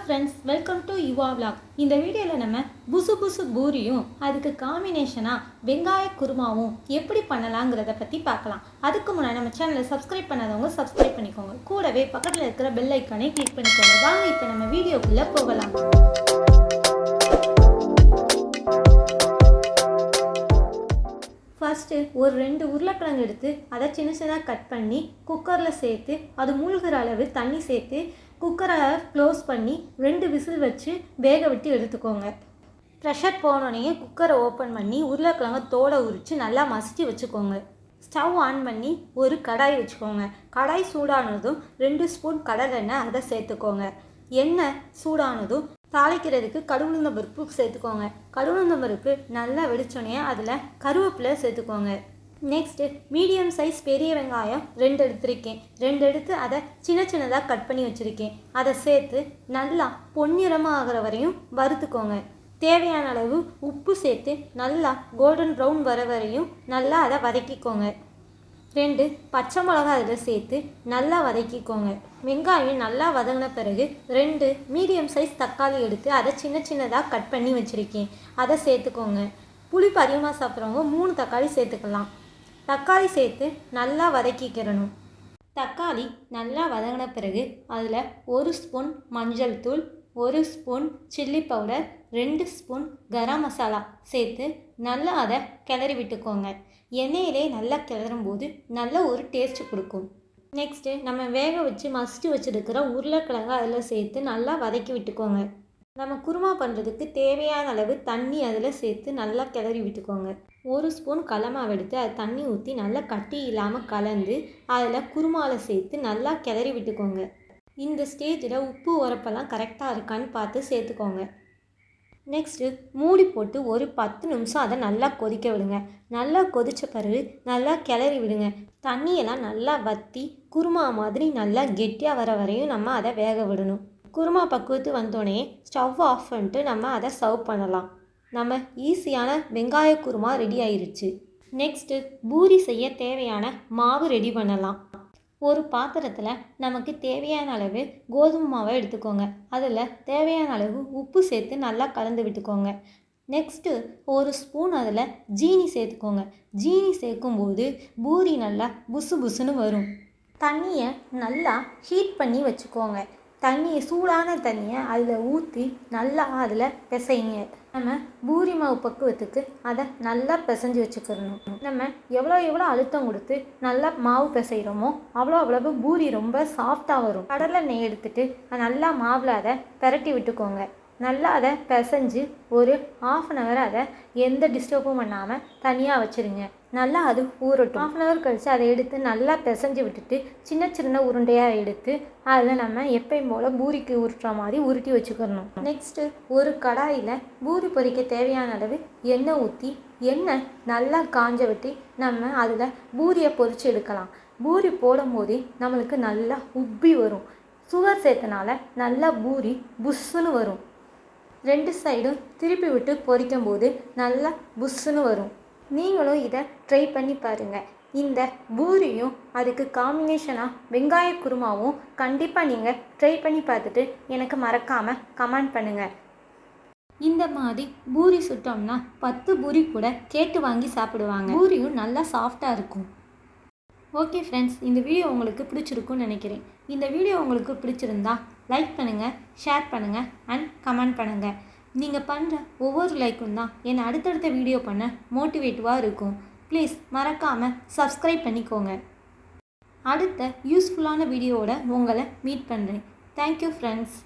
friends, welcome to Yuva vlog. இந்த வீடியோல நம்ம புசு புசு பூரியும் அதுக்கு காம்பினேஷனா வெங்காய குருமாவும் எப்படி பண்ணலாம்ங்கறத பத்தி பார்க்கலாம். அதுக்கு முன்னாடி நம்ம சேனலை சப்ஸ்கிரைப் பண்ணாதவங்க சப்ஸ்கிரைப் பண்ணிக்கோங்க. கூடவே பக்கத்துல இருக்கிற பெல் ஐகானை கிளிக் பண்ணிக்கோங்க. வாங்க இப்போ நம்ம வீடியோக்குள்ள போகலாம். ஃபர்ஸ்ட் ஒரு 2 உருளைக்கிழங்கு எடுத்து அதை சின்ன சின்னதாக கட் பண்ணி குக்கரில் சேர்த்து அது மூழ்கிற அளவு தண்ணி சேர்த்து குக்கரை க்ளோஸ் பண்ணி 2 விசில் வச்சு வேக விட்டு எடுத்துக்கோங்க. ப்ரெஷர் போனோடனே குக்கரை ஓப்பன் பண்ணி உருளைக்கிழங்கு தோலை உரித்து நல்லா மசிச்சு வச்சுக்கோங்க. ஸ்டவ் ஆன் பண்ணி ஒரு கடாய் வச்சுக்கோங்க. கடாய் சூடானதும் 2 ஸ்பூன் கடலெண்ணெய் அதை சேர்த்துக்கோங்க. எண்ணெய் சூடானதும் தாளிக்கிறதுக்கு கடுகுளுந்த பருப்பு சேர்த்துக்கோங்க. கடுகுளுந்த பருப்பு நல்லா வெடிச்சோடனே அதில் கருவேப்பிலை சேர்த்துக்கோங்க. நெக்ஸ்ட்டு மீடியம் சைஸ் பெரிய வெங்காயம் 2 எடுத்திருக்கேன். 2 எடுத்து அதை சின்ன சின்னதாக கட் பண்ணி வச்சுருக்கேன். அதை சேர்த்து நல்லா பொன்னிறமாக ஆகிற வரையும் வறுத்துக்கோங்க. தேவையான அளவு உப்பு சேர்த்து நல்லா கோல்டன் ப்ரௌன் வர வரையும் நல்லா அதை வதக்கிக்கோங்க. 2 பச்சை மிளகா அதில் சேர்த்து நல்லா வதக்கிக்கோங்க. வெங்காயம் நல்லா வதங்கின பிறகு 2 மீடியம் சைஸ் தக்காளி எடுத்து அதை சின்ன சின்னதாக கட் பண்ணி வச்சுருக்கேன். அதை சேர்த்துக்கோங்க. புளிப்பு அதிகமாக சாப்பிட்றவங்க 3 தக்காளி சேர்த்துக்கலாம். தக்காளி சேர்த்து நல்லா வதக்கிக்கிறணும். தக்காளி நல்லா வதங்கின பிறகு அதில் 1 ஸ்பூன் மஞ்சள் தூள், 1 spoon chilli powder, 2 spoon garam masala சேர்த்து நல்லா அதை கிளறி விட்டுக்கோங்க. எண்ணெயிலே நல்லா கிளறும் போது நல்ல ஒரு டேஸ்ட் கொடுக்கும். நெக்ஸ்ட்டு நம்ம வேக வச்சு மசிச்சு வச்சுருக்கிற உருளைக்கிழங்கு அதில் சேர்த்து நல்லா வதக்கி விட்டுக்கோங்க. நம்ம குருமா பண்ணுறதுக்கு தேவையான அளவு தண்ணி அதில் சேர்த்து நல்லா கிளறி விட்டுக்கோங்க. 1 ஸ்பூன் கடலமாவு எடுத்து அது தண்ணி ஊற்றி நல்லா கட்டி இல்லாமல் கலந்து அதில் குருமாவில் சேர்த்து நல்லா கிளறி விட்டுக்கோங்க. இந்த ஸ்டேஜில் உப்பு உரப்பெல்லாம் கரெக்டாக இருக்கான்னு பார்த்து சேர்த்துக்கோங்க. நெக்ஸ்ட்டு மூடி போட்டு ஒரு 10 நிமிஷம் அதை நல்லா கொதிக்க விடுங்க. நல்லா கொதித்த பிறகு நல்லா கிளறி விடுங்க. தண்ணியெல்லாம் நல்லா வற்றி குருமா மாதிரி நல்லா கெட்டியாக வர வரையும் நம்ம அதை வேக விடணும். குருமா பக்குவத்து வந்தோடனே ஸ்டவ் ஆஃப் பண்ணிட்டு நம்ம அதை சர்வ் பண்ணலாம். நம்ம ஈஸியான வெங்காய குருமா ரெடி ஆயிருச்சு. நெக்ஸ்ட்டு பூரி செய்ய தேவையான மாவு ரெடி பண்ணலாம். ஒரு பாத்திரத்தில் நமக்கு தேவையான அளவு கோதுமை மாவை எடுத்துக்கோங்க. அதில் தேவையான அளவு உப்பு சேர்த்து நல்லா கலந்து விட்டுக்கோங்க. நெக்ஸ்ட்டு 1 ஸ்பூன் அதில் ஜீனி சேர்த்துக்கோங்க. ஜீனி சேர்க்கும்போது பூரி நல்லா புசு புசுன்னு வரும். தண்ணியை நல்லா ஹீட் பண்ணி வச்சுக்கோங்க. சூடான தண்ணியை அதில் ஊற்றி நல்லா அதில் பிசைங்க. நம்ம பூரி மாவு பக்குவத்துக்கு அதை நல்லா பிசைஞ்சு வச்சுக்கிறணும். நம்ம எவ்வளோ அழுத்தம் கொடுத்து நல்லா மாவு பிசைகிறோமோ அவ்வளவு பூரி ரொம்ப சாஃப்டாக வரும். கடலை எண்ணெய் எடுத்துட்டு நல்லா மாவில் அதை பெரட்டி விட்டுக்கோங்க. நல்லா அதை பிசைஞ்சு ஒரு 1/2 hour அதை எந்த டிஸ்டர்பும் பண்ணாமல் தனியாக வச்சுருங்க. நல்லா அது ஊறட்டும். 1/2 hour கழித்து அதை எடுத்து நல்லா பிசைஞ்சு விட்டுட்டு சின்ன சின்ன உருண்டையாக எடுத்து அதில் நம்ம எப்பயும் போல் பூரிக்கு உருட்டுற மாதிரி உருட்டி வச்சுக்கணும். நெக்ஸ்ட்டு ஒரு கடாயில் பூரி பொரிக்க தேவையான அளவு எண்ணெய் ஊற்றி எண்ணெய் நல்லா காஞ்ச விட்டு நம்ம அதில் பூரியை பொரித்து எடுக்கலாம். பூரி போடும் போதே நம்மளுக்கு நல்லா உப்பி வரும். சுகர் சேர்த்தனால நல்லா பூரி புஷ்ஷுன்னு வரும். 2 சைடும் திருப்பி விட்டு பொரிக்கும் போது நல்லா புஷ்ஷுன்னு வரும். நீங்களும் இதை ட்ரை பண்ணி பாருங்கள். இந்த பூரியும் அதுக்கு காம்பினேஷனாக வெங்காய குருமாவும் கண்டிப்பாக நீங்கள் ட்ரை பண்ணி பார்த்துட்டு எனக்கு மறக்காமல் கமெண்ட் பண்ணுங்கள். இந்த மாதிரி பூரி சுட்டோம்னா 10 பூரி கூட கேட்டு வாங்கி சாப்பிடுவாங்க. பூரியும் நல்லா சாஃப்டாக இருக்கும். ஓகே ஃப்ரெண்ட்ஸ், இந்த வீடியோ உங்களுக்கு பிடிச்சிருக்குன்னு நினைக்கிறேன். இந்த வீடியோ உங்களுக்கு பிடிச்சிருந்தா லைக் பண்ணுங்கள், ஷேர் பண்ணுங்கள் அண்ட் கமெண்ட் பண்ணுங்கள். நீங்கள் பண்ணுற ஒவ்வொரு லைக்கும் தான் என்னை அடுத்தடுத்த வீடியோ பண்ண மோட்டிவேட்டிவாக இருக்கும். ப்ளீஸ் மறக்காமல் சப்ஸ்கிரைப் பண்ணிக்கோங்க. அடுத்த யூஸ்ஃபுல்லான வீடியோவோட உங்களை மீட் பண்ணுறேன். Thank you friends.